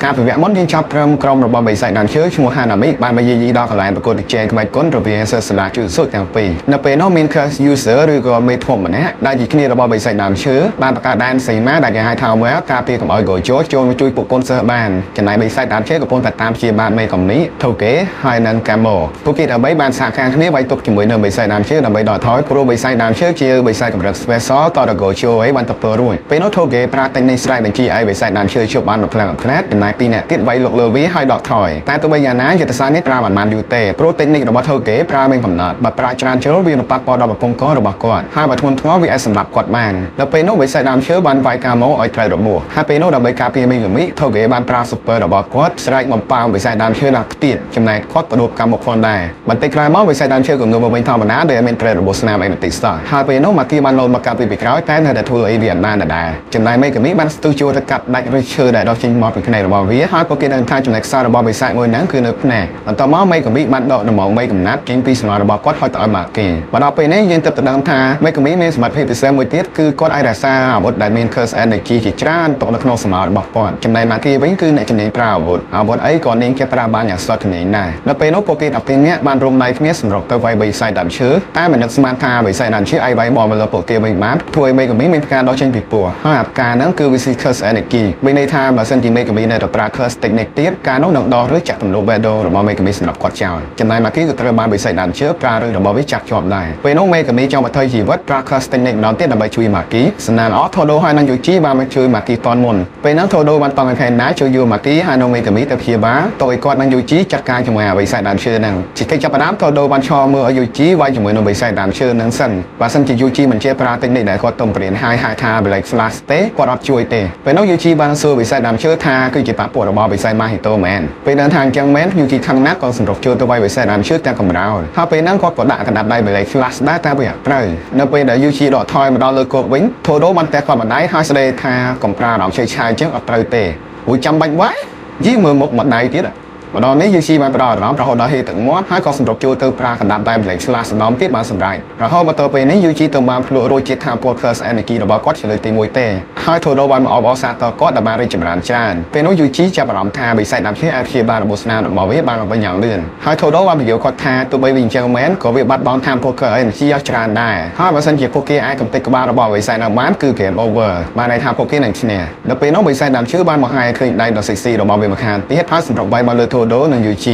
ការពិវៈមុនយើងចាប់ត្រឹមក្រុមរបស់បិសាចដើមឈើឈ្មោះ Hanami បានមកយាយីដល់កន្លែងប្រកួតប្រជែងក្បាច់គុណរវាងសិស្សសាលាជួសជុលទាំងពីរនៅពេលនោះមាន class user ឬក៏មេធំម្នាក់ដែលជាគ្នារបស់បិសាចដើមឈើបានបង្កើតដែនសីមាដែលគេហៅថា well ការពារកុំឲ្យ Gojo ចូលមកជួយពួកកូនសិស្សបានចំណែកបិសាចដើមឈើកំពុងតែតាមព្យាបាលមេកំនេះ Toge ហើយនិង Kamo ពួកគេដើម្បីបានសហការគ្នាវាយទប់ជាមួយនឹងបិសាចដើមឈើដើម្បីដកថយព្រោះបិសាចដើមឈើជាបិសាចកម្រិត special តរ Gojo ឲ្យបានទៅរួចពេលនោះ Toge ប្រើតែនេះស្រែកបញ្ជាឲ្យបិសាចដើមឈើជប់បានមកខ្លាំងខ្លាតចំណែកពីរនាក់ទៀតវាយលុកលើវាហើយដកថយតែទោះបីយ៉ាងណាយុទ្ធសាស្ត្រនេះប្រើបានយូរទេព្រោះតិចនិករបស់ Toge ប្រើមានកំណត់បើប្រើច្រើនជ្រុលវានឹងប៉ះពាល់ដល់បំពង់ករបស់គាត់ហើយបើធ្ងន់ធ្ងរវាអាចសម្លាប់គាត់បានដល់ពេលនោះបិសាចដើមឈើបានវាយកាម៉ូឲ្យត្រូវរបួសហើយពេលនោះដើម្បីការពារមីកាមី Toge បានប្រើ super របស់គាត់ស្រែកបំប៉ោងបិសាចដើមឈើដល់ខ្ទាតចំណែកគាត់ក៏ដួលកាម៉ូផងដែរបន្តិចក្រោយមកបិសាចដើមឈើក៏ងើបមកវិញធម្មតាដោយមានត្រូវរបួសស្នាមអីបន្តិចសោះហើយពេលនោះម៉ាគីបានលោតមកកាពីក្រោយតែនៅតែធ្វើអីវាអត់បានដែរចំណែកមីកាមីបានស្ទុះចូលទៅកាត់ដាច់ឬឈើដែលដុះចេញមកពីភ្នែករបស់វាហើយពួកគេនឹងថាចំណែកខ្សែរបស់បិសាចមួយហ្នឹងគឺនៅភ្នែកបន្ទាប់មកមីកាមីបានដកដំងមីកំណាត់ចេញពីសំណល់របស់គាត់ហើយទៅឲ្យម៉ាគីមកដល់ពេលនេះយើងទើបទៅដឹងថាមីកាមីមានសមត្ថភាពពិសេសមួយទៀតគឺគាត់អាចរក្សាអាវុធដែលមាន curse energy ជាច្រើនទុកនៅក្នុងសំណល់របស់គាត់ចំណែកម៉ាគីវិញគឺអ្នកជំនាញប្រើអាវុធអីក៏នាងចេះប្រើបានយ៉ាងស្ទាត់ជំនាញដែរដល់ពេលនោះពួកគេ12នាក់បានរួមដៃគ្នាសម្រុកទៅវាយបិសាចដើមឈើតែមិននឹកស្មានថាបិសាចដើមឈើអាចវាយបមកលើពួកគេវិញបានធ្វើឲ្យមីកាមីមានការដកចេញពីពោះហើយអាការហ្នឹងគឺវាស៊ី curse energy មានន័យថាបើសិនជាមីកាមីនៅតែប្រើ curse technique ទៀតការនោះនឹងដកឬចាក់ទម្លាប់ battle របស់មីកាមីសម្រាប់គាត់ចោលចំណែកម៉ាគីក៏ត្រូវបានបិសាចដើមឈើប្រើឬរបស់វាចាក់ជាប់ដែរពេលនោះមីកាមីចង់បន្ថយជីវិតប្រើ curse technique ម្ដងទៀតដើម្បីជួយម៉ាគីសំណាងល្អ Todo ហើយនិងយូជីបានមកជួយម៉ាគីតនមុនពេលហ្នឹង Todo បានតង់ឲ្យផែនណាជួយយូម៉ាគីហើយនិងមីកាមីទៅព្យាបាលតើឲ្យគាត់និងយូជីចាត់ការជាមួយអាបិសាចដើមឈើហ្នឹងជាកិច្ចចាប់ផ្ដើម Todo បានឈរមើលឲ្យយូជីវាយជាមួយនឹងបិសាចដើមឈើហ្នឹងសិនបើសិនជាយូជីមិនជាប្រើ technique ដែលគាត់ទំព្រានហើយហៅថា Black Flash ទេគាត់អត់ជួយទេពេលនោះយូជីបានសួរបិសាចដើមឈើថាគឺជាប៉ះពាល់របស់បិសាចម៉ាហ៊ីតូមែនពេលដឹងថាអញ្ចឹងមែនយូជីខឹងណាស់ក៏សម្រុកចូលទៅវាយបិសាចដើមឈើទាំងកំរោលហើយពេលហ្នឹងគាត់ក៏ដាក់កណ្ដាប់ដៃ Black Flash ដែរតែវាអត់ត្រូវនៅពេលដែលយូជីដកថយមកដល់លើគោកវិញ Todo បានតែគាត់បណ្ដៃហើយស្ដីថាកំប្រារំឆេឆាយអញ្ចឹងអត់ត្រូវទេព្រោះចាំបាច់វាយយីមើលមុខម្ដាយទៀតម្ដងនេះយូជីបានផ្ដោតអារម្មណ៍រហូតដល់ហេទឹកមាត់ហើយក៏សម្រុកចូលទៅប្រើកណ្ដាប់តែម្លេចឆ្លាស់សម្ដំទៀតបានសម្រេចរហូតមកដល់ពេលនេះយូជីទៅបានភ្លក់រួចជាថាពល curse energy របស់គាត់ជាលើកទី1ទេហើយ Todo បានមកអបអរសាទរគាត់ដែលបានរីកចម្រើនច្រើនពេលនោះយូជីចាប់អារម្មណ៍ថាបិសាចដើមឈើអាចព្យាបាលរបួសស្នាមរបស់វាបានវិញយ៉ាងលឿនហើយ Todo បានបញ្យល់គាត់ថាទោះបីវាអញ្ចឹងមែនក៏វាបាត់បង់ថាពល curse energy យ៉ាងច្រើនដែរហើយបើសិនជាពួកគេអាចកំទេចក្បាលរបស់បិសាចនៅបានគឺ game over បានន័យថាពួកគេនឹងឈ្នះដល់ពេលនោះបិសាចដើមឈើបានមកហាយឃើញដៃដ៏ sexy របស់វាម្ខាងទៀតហើយសម្រុកវាយមកលើ Todo និងយូជ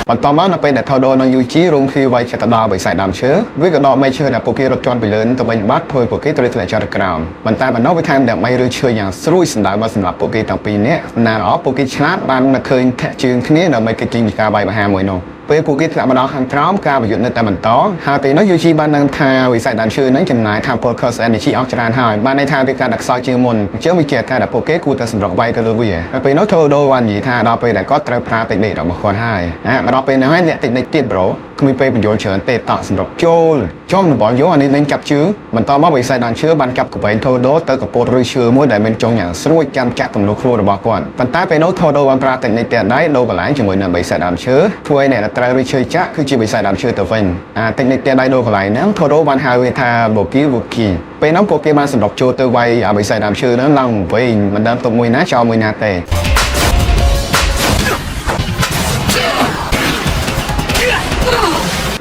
ីបន្តមកនៅពេលដែល Todo និង Yuji រួមគ្នាវាយចិត្តទៅដល់បិសាចដើមឈើវាក៏ដកមេឈើដែលពួកគេរត់ជាន់ពីលើទៅវិញបាត់ធ្វើឲ្យពួកគេត្រូវធ្លាក់ចុះទៅក្រោមប៉ុន្តែបណ្ដោះវាថែមទាំងបីឬឈើយ៉ាងស្រួយសម្ដៅមកសម្រាប់ពួកគេទាំងពីរនាក់ណាល្អពួកគេឆ្លាតបាននឹកឃើញធាក់ជើងគ្នាដើម្បីគេចេញពីការវាយប្រហារមួយនោះពេលពួកគេធ្លាក់មកដល់ខាងក្រោមការប្រយុទ្ធនៅតែបន្តហើយពេលនោះយូជីបានដឹងថាវិស័យដើមឈើនឹងចំណាយថាពល curse energy អស់ច្រើនហើយបានន័យថាវាការដាក់ខ្សោយជាងមុនអញ្ចឹងវាជាការដែលពួកគេគួរតែសម្រុកវាយទៅលើវាហើយពេលនោះ Todo បាននិយាយថាដល់ពេលដែលគាត់ត្រូវប្រើ technique របស់គាត់ហើយមកដល់ពេលហ្នឹងហើយអ្នក technique ទៀត bro គ្មានពេលបញ្យល់ច្រើនទេតក់សម្រុកចូលចំរបស់យកអានេះលេងចាប់ជើងបន្តមកវិស័យដើមឈើបានចាប់កវែង Todo ទៅកពតឬឈើមួយដែលមានចុងយ៉ាងស្រួយចាំចាក់ទម្លុះខ្លួនរបស់គាត់ប៉ុន្តែពេលនោះ Todo បានប្រើ technique ទៀតដែរដូរកន្លែងជាមួយនឹងវិស័យដើមឈើធ្វើឲ្យអ្នកត្រូវឬឈើចាក់គឺជាវិស័យដើមឈើទៅវិញtechnique ទៀតដែរដូរកន្លែងហ្នឹង Todo បានហៅវាថា Boki ពេលនោះពួកគេបានសម្រុកចូលទៅវាយវិស័យដើមឈើហ្នឹងឡើងវិញមិនដឹងទុកមួយណាចោលមួយណាទ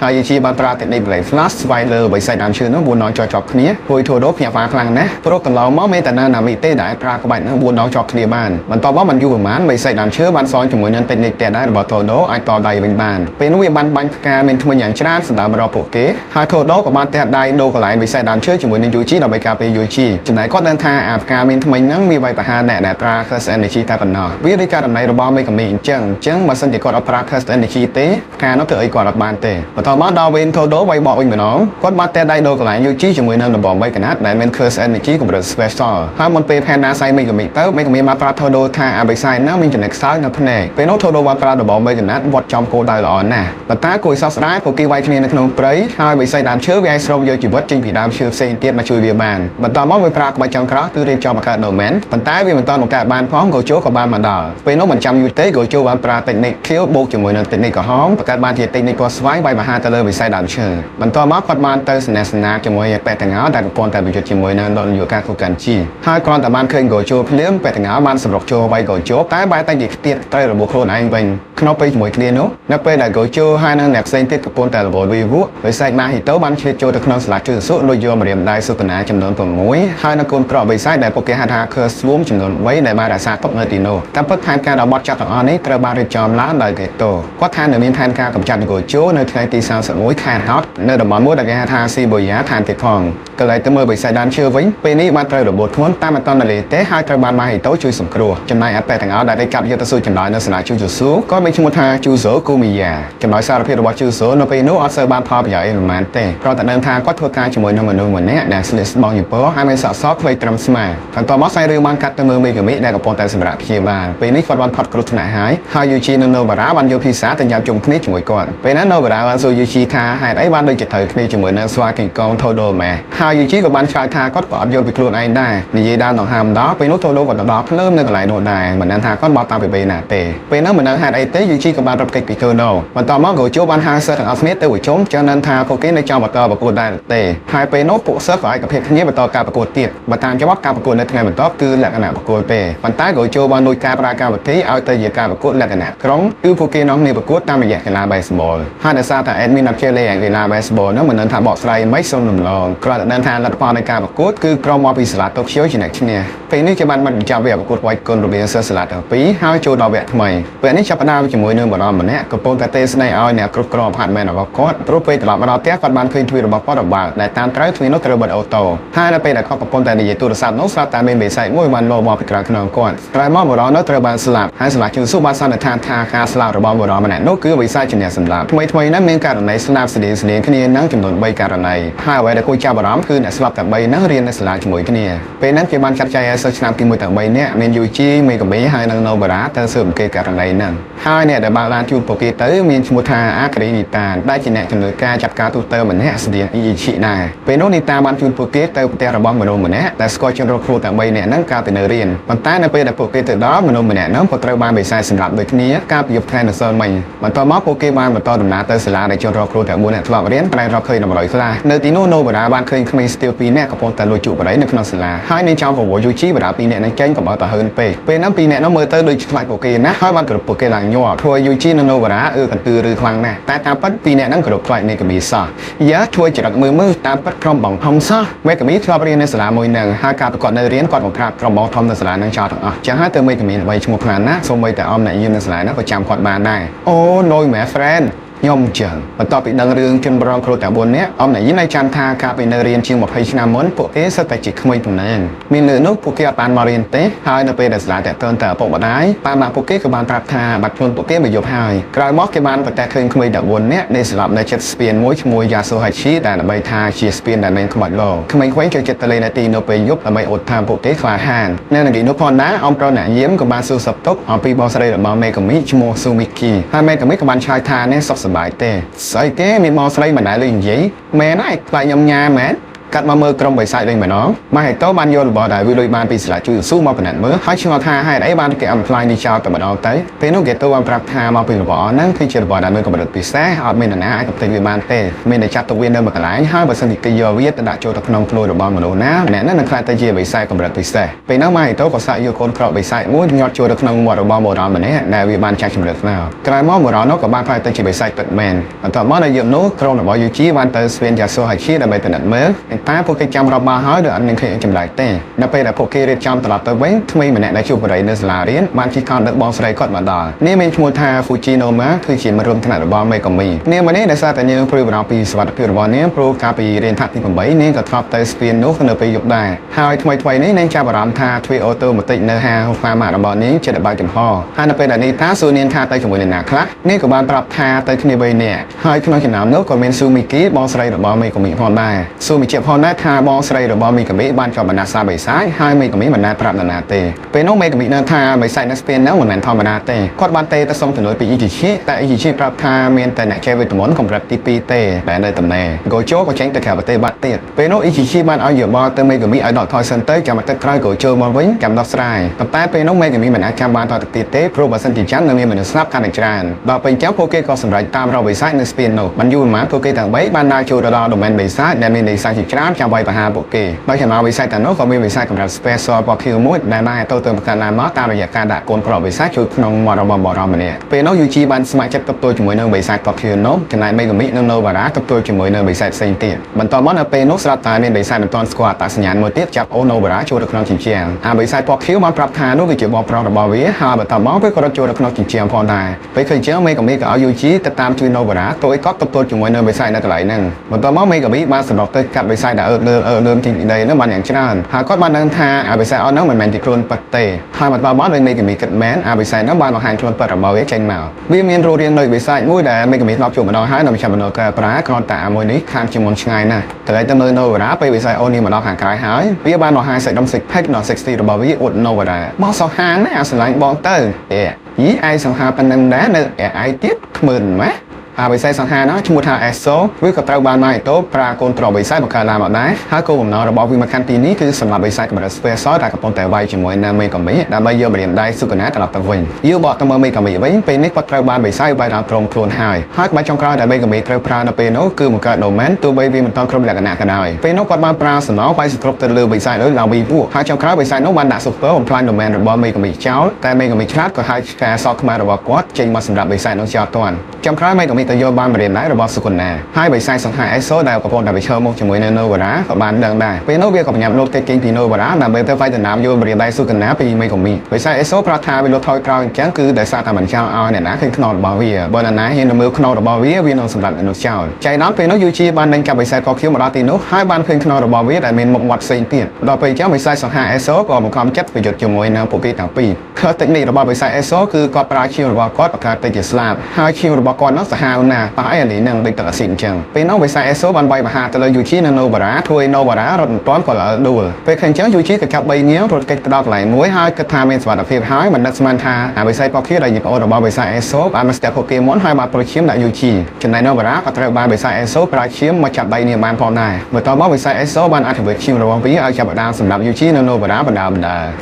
េហើយយូជីបានប្រើtechnique Black Flash ស្វែងលើបិសាចដើមឈើនោះ4ដងជាប់គ្នាហួយ Todo ភ្ញាក់ផ្អើលខ្លាំងណាស់ព្រោះកន្លងមកមានតែណាមីទេដែលប្រើក្បាច់នោះ4ដងជាប់គ្នាបានបន្ទាប់មកមិនយូរប៉ុន្មានបិសាចដើមឈើបានសងជាមួយនឹងtechnique ទៀតដែររបស់ Todo អាចតដៃវិញបានពេលនោះវាបានបាញ់ផ្កាមានធ្មេញយ៉ាងច្រើនសម្ដៅមករកពួកគេហើយ Todo ក៏បានទះដៃដូរកន្លែងបិសាចដើមឈើជាមួយនឹងយូជីដើម្បីការពារយូជីចំណែកគាត់ដឹងថាអាផ្កាមានធ្មេញហ្នឹងវាវាយប្រហារអ្នកដែលប្រើ curse energy តែប៉ុណ្ណោះវាដូចការដំណៃរបស់មេកាមីអញ្ចឹងបើសិនជាគាត់អត់ប្រើ curse energy ទេផ្កានោះធ្វើអីគាត់អត់បានទេបន្តមកដល់វិញ Todo វាយបកវិញម្ដងគាត់បានតែដៃដូរកន្លែងយូជីជាមួយនឹងដំបង3កណាត់ដែលមាន curse energy កម្រិត special ហើយមុនពេលផែនណាសៃមេកាមីទៅមេកាមីបានប្រាប់ Todo ថាអាបិសាចហ្នឹងមានចំណុចខ្សោយនៅភ្នែកពេលនោះ Todo បានប្រាប់ដំបង3កណាត់វត្តចំគោលដៅល្អណាស់ប៉ុន្តែគួរឲ្យសោកស្ដាយពួកគេវាយគ្នានៅក្នុងព្រៃហើយបិសាចដើមឈើវាអាចស្រូបយកជីវិតចេញពីដើមឈើផ្សេងទៀតមកជួយវាបានបន្តមកវាប្រើក្បាច់ចុងក្រោយគឺរៀបចំបង្កើត domain ប៉ុន្តែវាមិនទាន់បង្កើតបានផង Gojo ក៏បានមកដល់ពេលនោះមិនចាំយូរទេ Gojo បានប្រើ technique kill បូកជាមួយនឹង technique ក្រហមបង្កើតបានជា technique ពណ៌ស្វាយវាយមហា ទៅលើវិស័យដើមឈើបន្ទាប់មកគាត់បានទៅសនាសនាជាមួយពេទ្យទាំងអដែលកំពុងតែប្រយុទ្ធជាមួយនឹងលោកនាយកការគូកាន់ជីហើយគ្រាន់តែបានឃើញកោជោភ្លាមពេទ្យទាំងអបានសម្រុកចូលវាយកោជោតែបែរតែនិយាយទៀតត្រូវរបួសខ្លួនឯងវិញក្នុងពេលជាមួយគ្នានោះនៅពេលដែលកោជោហើយនឹងអ្នកផ្សេងទៀតកំពុងតែរវល់វិវក់វិស័យម៉ាហ៊ីតូបានឆ្លៀតចូលទៅក្នុងសាលាជឿសុលួចយកម្រាមដៃសុទ្ធនាចំនួន6ហើយនឹងកូនក្រវិស័យដែលពួកគេហៅថា Curse Swarm ចំនួន3ដែលបានរក្សាទុកនៅទីនោះតាមពិតផែនការរបស់ចាប់ទាំងអស់នេះត្រូវបានរៀបចំឡើងដោយកេតូគាត់ថានៅមានផែនការកម្ចាត់នគរជោនៅថ្ងៃទី31ខែហោះនៅតំបន់មួយដែលគេហៅថាស៊ីបូយ៉ាឋានទៀតផងកន្លែងទៅមើលវិស័យដើមឈើវិញពេលនេះបានត្រូវរបួសធ្ងន់តាមអត់តនលេទេហើយត្រូវបានម៉ាហ៊ីតូជួយសង្គ្រោះចំណែកអពេទាំងអស់ដែលได้កាប់យកទៅសួរចម្លើយនៅសាលាជូស៊ូក៏មានឈ្មោះថាជូសូគូមីយ៉ាចំណែកសារភាពរបស់ជូសូនៅពេលនោះអត់សូវបានផលប្រយោជន៍អីប៉ុន្មានទេគ្រាន់តែដឹងថាគាត់ធ្វើការជាមួយនឹងមនុស្សម្នាក់ដែលស្លៀកស្បង់យពរហើយមានសក់សខ្វៃត្រឹមស្មាបន្ទាប់មកខ្សែរឿងបានកាត់ទៅមើលមេកាមីដែលកំពុងតែសម្រាប់ព្យាបាលពេលនេះគាត់បានផាត់គ្រោះថ្នាក់ហើយយូជីនិងណូបារ៉ាបានយកភាសាទៅញ៉ាំជុំគ្នាជាមួយគាត់ពេលนั้นណូបារ៉ាបានសួរយូជីថាហេតុអីបានដូចជាត្រូវគ្នាជាមួយនឹងស្វាគីកងថូដូម៉ែហើយយូជីក៏បានឆ្លើយថាគាត់ក៏អត់យល់ពីខ្លួនឯងដែរនិយាយដើមដង្ហើមដល់ពេលនោះថូដូក៏ទៅដល់ភ្លើមនៅកន្លែងនោះដែរមិនដឹងថាគាត់បោះតាមពីពេលណាទេពេលហ្នឹងមិនដឹងហេតុអីទេយូជីក៏បានរត់គេចពីទូណូបន្ទាប់មកក៏ជួបបានហៅសិស្សទាំងអស់គ្នាទៅប្រជុំចឹងនឹងថាពួកគេនៅចង់បន្តប្រកួតដែរទេហើយពេលនោះពួកសិស្សក៏ឯកភាពគ្នាបន្តការប្រកួតទៀតបើតាមច្បាប់ការប្រកួតនៅថ្ងៃបន្ទាប់គឺលក្ខណៈប្រកួតទេប៉ុន្តែក៏ចូលបានលួចការប្រើកម្មវិធីឲ្យទៅជាការប្រកួតលក្ខណៈក្រុងគឺពួកគេនាំគ្នាប្រកួតតាមរយៈកីឡា baseball ហើយដោយសារតែ admin អត់ចេះលេងកីឡា baseball នោះមិនដឹងថាបកស្រាយមិនសុំរំលងគ្រាន់តែដឹងថាលទ្ធផលនៃការប្រកួតគឺក្រុមមកពីសាលាតូក្យូជាអ្នកឈ្នះពេលនេះគេបានបញ្ចប់វគ្គប្រកួតវាយគុណរវាងសិស្សសាលាទាំងពីរហើយចូលដល់វគ្គថ្មីពេលនេះចាប់ផ្ដើមជាមួយនឹងបរិម្នាក់កំពុងតែទេសនាឲ្យអ្នកគ្រប់គ្រង apartment របស់គាត់ព្រោះពេលត្រឡប់មកដល់ផ្ទះគាត់បានឃើញទ្វាររបស់គាត់របើកដែលតាមត្រូវទ្វារនោះត្រូវបិទអូតូហើយនៅពេលដែលគាត់កំពុងតែនិយាយទូរស័ព្ទនោះស្រាប់តែមានបិសាចមួយបានលោមកពីក្រៅខ្នងគាត់ក្រោយមកបរិម្នាក់នោះត្រូវបានស្លាប់ហើយសាលាជឿសុបានសន្និដ្ឋានថាការស្លាប់របស់បរិម្នាក់នោះគឺបិសាចជាអ្នកសម្លាប់ថ្មីនេះមានករណីស្លាប់ស្តៀងគ្នានឹងចំនួន3ករណីហើយអ្វីដែលគួរចាប់អារម្មណ៍គឺអ្នកស្លាប់តែ3ហ្នឹងរៀននៅសាលាជាមួយគ្នាពេលហ្នឹងគេបានចាត់ចែងឲ្យសិស្សឆ្នាំទី1ទាំង3នាក់មានយូជីមេកាមីហើយនិងណូបារ៉ាទៅស៊ើបអង្កេតករណីហ្នឹងហើយអ្នកដែលបានឡានជួបពួកគេទៅមានឈ្មោះថាអាក្រីនីតាដែលជាអ្នកជំនួយការចាត់ការទូទៅម្នាក់ស្តៀងអ៊ីឈីដែរពេលនោះនីតាបានជួបពួកគេទៅផ្ទះរបស់មនុស្សម្នាក់ដែលស្គាល់ជនរងគ្រោះទាំង3នាក់ហ្នឹងកាលពីនៅរៀនប៉ុន្តែនៅពេលដែលពួកគេទៅដល់មនុស្សម្នាក់ហ្នឹងក៏ត្រូវបានបិសាចសម្លាប់ដូចគ្នាកាលពីយប់ថ្ងៃនៅសល់មិញបន្ទាប់មកពួកគេបានបន្តដំណើរទៅសាលាដែលជនរងគ្រោះទាំង4នាក់ធ្លាប់រៀនតែរកឃើញតម្រុយខ្លះនៅទីនោះណូបារ៉ាបានឃើញក្មេងស្ទាវ2នាក់កំពុងតែលួចជក់បរិយនៅក្នុងសាលាហើយនាងចောင်းប្រវល់យូជីបារ៉ា2នាក់នឹងចេញក៏បើតហើនពេកពេលហ្នឹង2នាក់នោះមើលទៅដូចខ្លាចពួកគេណាស់ហើយបានគ្រប់ពួកគេឡើងញាប់ធ្វើយូជីនិងណូបារ៉ាកន្ទឿឬខ្លាំងណាស់តែតាមពិត2នាក់ហ្នឹងគ្រប់ខ្លាចនៃកាមីសោះយ៉ាជួយចរិតមើលតាមពិតក្រុមបងធំសោះមេកាមីធ្លាប់រៀននៅសាលាមួយហ្នឹងហើយការប្រកបនៅរៀនគាត់បង្ក្រាបក្រុមបងធំនៅសាលាហ្នឹងចោលទាំងអស់ចឹងហើយទៅមេកាមីល្បីឈ្មោះខ្លាំងណាស់សូម្បីតែអមអ្នកយាមនៅសាលាហ្នឹងក៏ចាំគាត់បានដែរអូណូយម៉ែ friend ខ្ញុំចឹងបន្ទាប់ពីដឹងរឿងជនបរងគ្រោះទាំង4នាក់អមអ្នកយីនៅចាំថាកាលពីនៅរៀនជាង20ឆ្នាំមុនពួកគេសិតតែជាក្មេងប៉ុណ្ណឹងមានលើនោះពួកគេអត់បានមករៀនទេហើយនៅពេលដែលសាលាតាក់ទងទៅឪពុកម្ដាយប៉ាម៉ាក់ពួកគេក៏បានប្រាប់ថាបាត់ខ្លួនពួកគេមកយប់ហើយក្រោយមកគេបានប្រទះឃើញក្មេងទាំង4នាក់នៅស្លាប់នៅជិតស្ពានមួយឈ្មោះយ៉ាសូហាឈីដែលដើម្បីថាជាស្ពានដែលមានក្បាច់លោក្មេងៗចូលចិត្តទៅលេងនៅទីនោះពេលយប់ដើម្បីអួតថាពួកគេខ្លាហាននៅទីនោះផងដែរអមប្រុសអ្នកយាមក៏បានសួរសុខទុក្ខអំពីបងស្រីរបស់មេកាមីឈ្មោះស៊ូមីគីហើយមេកាមីក៏បានឆ្លើយថាអ្នកសុខសប្បាយទេស្អីគេមានបងស្រីមិនដែលលេងនិយាយមែនហើយខ្លាចខ្ញុំញ៉ាមែនកាត់មកមើលក្រុមបិសាចវិញម្ដងម៉ាហេតូបានយករបស់ដែលវាលុយបានពីសាលាជួយស៊ូមកពិនិត្យមើលហើយឆ្ងល់ថាហេតុអីបានគេអំផ្លាញនេះចោលតែម្ដងទៅពេលនោះគេទៅបានប្រាប់ថាមកពីរបស់ហ្នឹងគឺជារបស់ដែលមានកម្រិតពិសេសអត់មាននរណាអាចទៅផ្ទៃវាបានទេមានតែចាប់ទៅវានៅមួយកន្លែងហើយបើសិនជាគេយកវាទៅដាក់ចូលទៅក្នុងខ្លួនរបស់មនុស្សណាម្នាក់ហ្នឹងនឹងខ្លាចទៅជាបិសាចកម្រិតពិសេសពេលនោះម៉ាហេតូក៏សាកយកកូនក្រោកបិសាចមួយញាត់ចូលទៅក្នុងមាត់របស់បុរសម្នាក់ដែលវាបានចាស់ជំរិតស្នោក្រោយមកបុរសនោះក៏បានខ្លាចទៅជាបិសាចពិតមែនបន្ទាប់មកនៅយប់នោះក្រុមរបស់យូជីបានទៅស្វែងយ៉ាសូហាឈីដើម្បីពិនិត្យមើលតែពួកគេចាំបានហើយដោយអត់មានឃើញចម្លែកទេនៅពេលដែលពួកគេរៀបចំត្រឡប់ទៅវិញថ្មីម្នាក់ដែលជួបបរិយនៅសាលារៀនបានជិះកង់ដឹកបងស្រីគាត់មកដល់នាងមានឈ្មោះថា Fujinoma គឺជាមិត្តរួមថ្នាក់របស់មេកាមីនាងម្នាក់ដែលសារតែនាងព្រួយបារម្ភពីសុវត្ថិភាពរបស់នាងព្រោះកាលពីរៀនថ្នាក់ទី8នាងក៏ធ្លាប់ទៅស្ពាននោះនៅពេលយប់ដែរហើយថ្មីនេះនាងចាប់អារម្មណ៍ថាទ្វារអូតូម៉ាទិកនៅហាងហ្វាម៉ារបស់នាងចិត្តបើកចំហហើយនៅពេលដែលនាងថាសួរនាងថាទៅជាមួយអ្នកណាខ្លះនាងក៏បានប្រាប់ថាទៅគ្នា3នាក់ហើយក្នុងចំណោមនោះក៏មានស៊ូមីគីបងស្រីរបស់មេកាមីផងដែរស៊ូមីជាផ ផងដែរថាបងស្រីរបស់មីកាមីបានជាប់បណ្ដាសាបិសាចហើយមីកាមីមិនដែលប្រាប់នរណាទេពេលនោះមីកាមីនៅថាបិសាចនៅស្ពាននោះមិនមែនធម្មតាទេគាត់បានទេទៅសុំជំនួយពី ETC តែ ETC ប្រាប់ថាមានតែអ្នកចេះវិទ្យាមន្តកម្រិតទី2ទេដែលនៅតំណែងកូជោក៏ចេញទៅក្រៅប្រទេសបាត់ទៀតពេលនោះ ETC បានឲ្យយោបល់ទៅមីកាមីឲ្យដកថយសិនទៅចាំតែទឹកក្រោយកូជោមកវិញចាំដោះស្រាយប៉ុន្តែពេលនោះមីកាមីមិនអាចចាំបានតទៅទៀតទេព្រោះបើសិនជាចាំនៅមានមនុស្សស្លាប់កាន់តែច្រើនដល់ពេលចាំពួកគេក៏សម្រេចតាមរកបិសាចនៅស្ពាននោះមិនយូរប៉ុន្មានពួកគេទាំង3បានដើរចូលទៅដល់ domain បិសាចដែលមានបិសាចជាច្រើនចាំវាយប្រហារពួកគេដោយចំណាបិសាចទាំងនោះក៏មានបិសាចកម្រិត special ពណ៌ខៀវមួយដែលបានទៅប្រកាន់ឡើងមកតាមរយៈការដាក់កូនក្របបិសាចចូលក្នុងមាត់របស់បរិម្នាក់ពេលនោះ UG បានស្ម័គ្រចិត្តទប់ទល់ជាមួយនឹងបិសាចពណ៌ខៀវនោះចំណែកមេកាមីនិង Novara ទប់ទល់ជាមួយនឹងបិសាចផ្សេងទៀតបន្ទាប់មកនៅពេលនោះស្រាប់តែមានបិសាចមិនទាន់ស្គាល់អត្តសញ្ញាណមួយទៀតចាប់អូ Novara ចូលទៅក្នុងជញ្ជាំងអាបិសាចពណ៌ខៀវបានប្រាប់ថានោះគឺជាបងប្រុសរបស់វាហើយបន្ទាប់មកវាក៏រត់ចូលទៅក្នុងជញ្ជាំងផងដែរពេលឃើញចឹងមេកាមីក៏ឲ្យ UG ទៅតាមជួយ Novara ទៅឲ្យគាត់ទប់ទល់ជាមួយនឹងបិសាចនៅកន្លែងហ្នឹងបន្ទាប់មកមេកាមីបានសម្រុកទៅកាត់បិសាចដែលលើទីដីនោះបានយ៉ាងច្រើនហើយគាត់បានដឹងថាអាបិសាចអស់នោះមិនមែនជាខ្លួនពិតទេហើយបន្ទាប់មកដោយមេកាមីគិតមែនអាបិសាចនោះបានបង្ហាញខ្លួនពិតរបស់វាចេញមកវាមានរូបរាងដូចបិសាចមួយដែលមេកាមីធ្លាប់ជួបម្ដងហើយនៅមជ្ឈមណ្ឌលកែប្រាគ្រាន់តែមួយនេះខាងជាមុនឆ្ងាយណាស់តែទៅនៅ Novara ពេលបិសាចអូននេះមកដល់ខាងក្រៅហើយវាបានបង្ហាញសាច់ដុំ6 pack ដល់60របស់វាអួត Novara មកសោះហាងណាអាស្រឡាញ់បងទៅយីឯងសង្ហាប៉ុណ្ណឹងដែរនៅឯងទៀតគ្មើលម៉េះអាបិសាចសង្ហានោះឈ្មោះថា ESO វាក៏ត្រូវបានមកទៅប្រើកូនក្របបិសាចបង្កើតឡើងមកដែរហើយគោលបំណងរបស់វាមកខាន់ទីនេះគឺសម្រាប់បិសាចកម្រិត special ដែលកំពុងតែវាយជាមួយនឹងមេកាមីដើម្បីយកម្រាមដៃសុគណាត្រឡប់ទៅវិញយូបកទៅមើលមេកាមីវិញពេលនេះគាត់ត្រូវបានបិសាចវាយដល់ត្រង់ខ្លួនហើយក្បាច់ចុងក្រោយដែលមេកាមីត្រូវប្រើនៅពេលនោះគឺបង្កើត domain ទោះបីវាមិនទាន់គ្រប់លក្ខណៈក៏ដោយពេលនោះគាត់បានប្រើសំណងវាយសន្ទប់ទៅលើបិសាចលើឡើងវិញពួកហើយចុងក្រោយបិសាចនោះបានដាក់ super បំផ្លាញ domain របស់មេកាមីចោលតែមេកាមីឆ្លាតក៏ហៅការសោកខ្មែររបស់គាត់ចេញមកសម្រាប់បិសាចនោះចោលតាន់ចុងក្រោយមេកាមីក៏យកបានម្រាមរបស់សុគណាហើយបិសាចសង្ហា ESO ដែលកំពុងតែប្រឈមមុខជាមួយនៅ Novara ក៏បានដឹងដែរពេលនោះវាក៏ប្រញាប់លោតគេចេញពី Novara ដើម្បីទៅវាយតំណាមយកម្រាមដៃសុគណាពីមេកាមីបិសាច ESO ប្រាប់ថាវាលោតថយក្រោយអញ្ចឹងគឺដោយសារតែមិនចង់ឲ្យអ្នកណាឃើញខ្នោរបស់វាបើអ្នកណាហ៊ានទៅមើលខ្នោរបស់វានឹងសម្រាប់មនុស្សចោលចៃដន្យពេលនោះ UG បានដេញកាប់បិសាចកខៀវមកដល់ទីនោះហើយបានឃើញខ្នោរបស់វាដែលមានមុខមាត់ផ្សេងទៀតដល់ពេលអញ្ចឹងបិសាចសង្ហា ESO ក៏បង្ខំចិត្តប្រយុទ្ធជាមួយនឹងពួកគេទាំងពីរខតិចនេះរបស់បិសាច ESO គឺគាត់ប្រើឈាមរបស់គាត់បង្កើតទៅជាស្លាបហើយឈាមរបស់គាត់នោះសាហាវណាស់តោះអីនេះនឹងដូចទឹកអាស៊ីតអញ្ចឹងពេលនោះបិសាច ESO បានវាយប្រហារទៅលើ UG និង Novara ធ្វើឲ្យ Novara រត់មិនទាន់ក៏ដួលពេលឃើញអញ្ចឹង UG ក៏ចាប់3ងាវរត់គេចទៅដល់កន្លែងមួយហើយគិតថាមានសុវត្ថិភាពហើយមិននឹកស្មានថាអាបិសាចពកខៀវដែលជាប្អូនរបស់បិសាច ESO បានមកស្ទាក់ Pokemon ហើយបានប្រូឈាមដាក់ UG ចំណែក Novara ក៏ត្រូវបានបិសាច ESO ប្រើឈាមមកចាប់ដៃនាងបានផងដែរបន្ទាប់មកបិសាច ESO បានអធិវិតឈាមរបស់វាឲ្យចាប់ផ្ដើមសម្រាប់ UG និង Novara បណ្ដ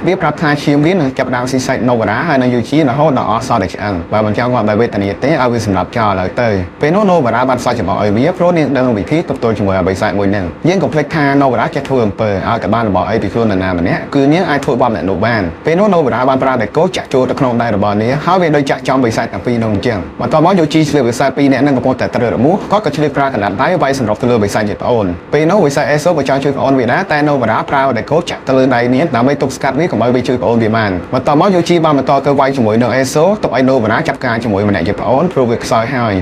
ាវាប្រាប់ថាឈាមវានឹងចាប់ផ្ដើមស៊ីសាច់ Novara ហើយនិង UG រហូតដល់អស់សល់តែឆ្អឹងបើមិនចង់គាត់ដោយវេទនាទេឲ្យវាសម្រាប់ចោលហើយទៅពេលនោះ Novara បានសោះចំអកឲ្យវាព្រោះនាងដឹងវិធីទប់ទល់ជាមួយបិសាចមួយហ្នឹងយើងកុំភ្លេចថា Novara ចេះធ្វើអំពើឲ្យតែបានរបស់អីពីខ្លួននរណាម្នាក់គឺនាងអាចធ្វើបាបអ្នកនោះបានពេលនោះ Novara បានប្រើតែកោចាក់ចូលទៅក្នុងដៃរបស់នាងហើយវាដូចចាក់ចំបិសាចទាំងពីរនោះអញ្ចឹងបន្ទាប់មក UG ឆ្លៀតបិសាចពីរនាក់ហ្នឹងកំពុងតែត្រូវរមួសគាត់ក៏ឆ្លៀតប្រើកណ្ដាប់ដៃវាយសម្រុកទៅលើបិសាចជាប្អូនពេលនោះបិសាច ESO ក៏ចង់ជួយប្អូនវាដែរតែ Novara ប្រើតែកោចាក់ទៅលើដៃនាងដើម្បីទប់ស្កាត់វាកុំឲ្យវាជួយប្អូនវាបានបន្ទាប់មក UG បានបន្តទៅវាយជាមួយនឹង ESO ទុកឲ្យ Novara ចាប់ការជាមួយម្នាក់ជាប្អូនព្រោះវាខ្សោយហើយ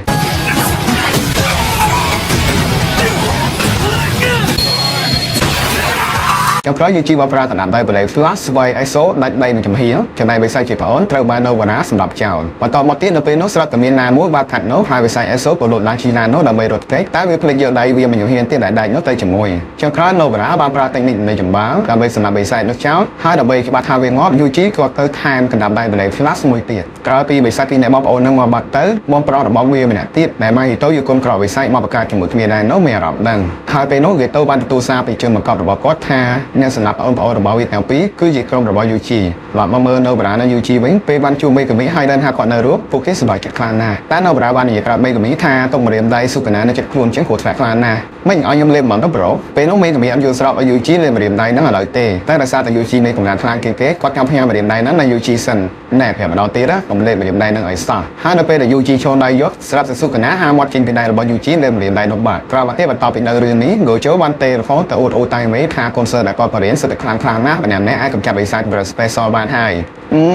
ចុងក្រោយ UG បានប្រើកណ្ដាប់ដៃបលេ Flash ស្វ័យ ESO ដាច់ដៃនឹងចំហៀងចំណែកបិសាចជាប្អូនត្រូវបាន Novara សម្រាប់ចោលបន្តមកទៀតនៅពេលនោះស្រាប់តែមានណាមួយបានខាត់នោះហើយបិសាច ESO ក៏លោតឡើងជីណានោះដើម្បីរត់គេចតែវាភ្លេចយកដៃវាមិនចំហៀងទៀតដែលដាច់នោះទៅជាមួយចុងក្រោយ Novara បានប្រើតិចនិកនៃចម្បាំងដើម្បីសម្រាប់បិសាចនោះចោលហើយដើម្បីច្បាស់ថាវាងាប់ UG ក៏ទៅថែមកណ្ដាប់ដៃបលេ Flash មួយទៀតក្រោយពីបិសាចពីអ្នកបងប្អូននឹងមកបាត់ទៅបងប្រុសរបស់វាម្នាក់ទៀតដែលមកទៅយកគុណក្របិសាចមកបង្កើតជាមួយគ្នាដែរនោះមានអារម្មណ៍ដឹងហើយពេលនោះគេទៅបានទទួលសារពីជនបង្កប់របស់គាត់ថាអ្នកសម្រាប់ប្អូនរបស់វាទាំងពីរគឺជាក្រុមរបស់ UG បាទមកមើល Novara និង UG វិញពេលបានជួបមេកាមីហើយដឹងថាគាត់នៅរស់ពួកគេសប្បាយចិត្តខ្លាំងណាស់តែ Novara បាននិយាយប្រាប់មេកាមីថាទុកម្រាមដៃសុគណានៅចិត្តខ្លួនជាងគ្រោះថ្នាក់ខ្លាំងណាស់មិនឲ្យខ្ញុំលេបហ្មងទៅប្រូពេលនោះមេកាមីអត់យល់ស្របឲ្យ UG លេបម្រាមដៃហ្នឹងឥឡូវទេតែដោយសារតែ UG នៃកម្លាំងខ្លាំងគេគាត់ចាំផ្ញើម្រាមដៃហ្នឹងនៅ UG សិនណែប្រាប់ម្ដងទៀតណាកុំលេបម្រាមដៃហ្នឹងឲ្យសោះហើយនៅពេលដែល UG ឈរដៃយកស្រាប់តែសុគណាហាមាត់ចេញពីដៃរបស់ UG លេបម្រាមដៃនោះបាទក្រោយមកទៀតបន្តពីនៅរឿងនេះ Gojo បានទេរ៉ូហ្វូនទៅអួតអូតៃមេថាកូនសើដែលគាត់បរៀនសិតតែខ្លាំងណាស់ម្នាក់អាចកំចាត់បិសាច Special បានហើយ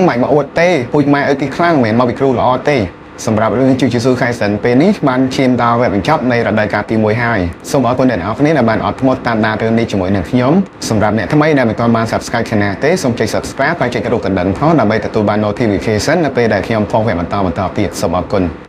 មិនមកអួតទេពូជម៉ែឪគេខ្លាំងមិនមែនមកពីគ្រូល្អទេសម្រាប់រឿងជូជូស៊ូខៃសិនពេលនេះបានឈានដល់វគ្គបញ្ចប់នៃរដូវកាលទី1ហើយសូមអរគុណអ្នកនរគ្នាដែលបានអត់ធ្មត់តាមដានរឿងនេះជាមួយនឹងខ្ញុំសម្រាប់អ្នកថ្មីដែលមិនទាន់បាន Subscribe Channel ទេសូមចុច Subscribe ហើយចុចរូបកណ្ដឹងផងដើម្បីទទួលបាន Notification នៅពេលដែលខ្ញុំផុសវគ្គបន្តទៀតសូមអរគុណ